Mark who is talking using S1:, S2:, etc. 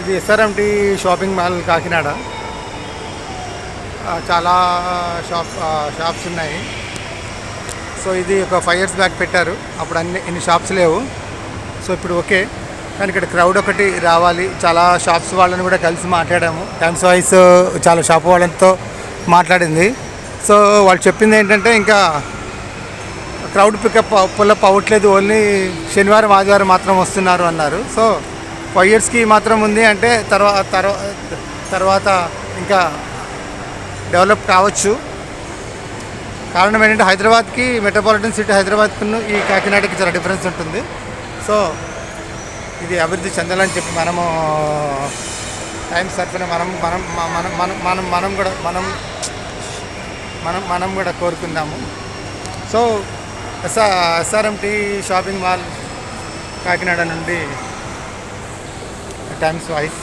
S1: ఇది SRMT shopping mall Kakinada. చాలా shops ఉన్నాయి. సో ఇది ఒక 5 years బ్యాక్ పెట్టారు, అప్పుడు ఇన్ని షాప్స్ లేవు. సో ఇప్పుడు ఓకే, కానీ ఇక్కడ క్రౌడ్ ఒకటి రావాలి. చాలా షాప్స్ వాళ్ళని కూడా కలిసి మాట్లాడాము. టైమ్స్ వాయిస్ చాలా షాప్ వాళ్ళతో మాట్లాడింది. సో వాళ్ళు చెప్పింది ఏంటంటే ఇంకా క్రౌడ్ పుల్లప్ అవ్వట్లేదు, ఓన్లీ శనివారం ఆదివారం మాత్రం వస్తున్నారు అన్నారు. సో 5 yearsకి మాత్రం ఉంది అంటే తర్వాత ఇంకా డెవలప్ కావచ్చు. కారణం ఏంటంటే హైదరాబాద్కి, మెట్రోపాలిటన్ సిటీ హైదరాబాద్కు ఈ కాకినాడకి చాలా డిఫరెన్స్ ఉంటుంది. సో ఇది అభివృద్ధి చెందాలని చెప్పి మనము టైమ్స్ తరఫున మనం కూడా కోరుకుందాము. So SRMT shopping mall Kakinada నుండి టైమ్స్ వాయిస్.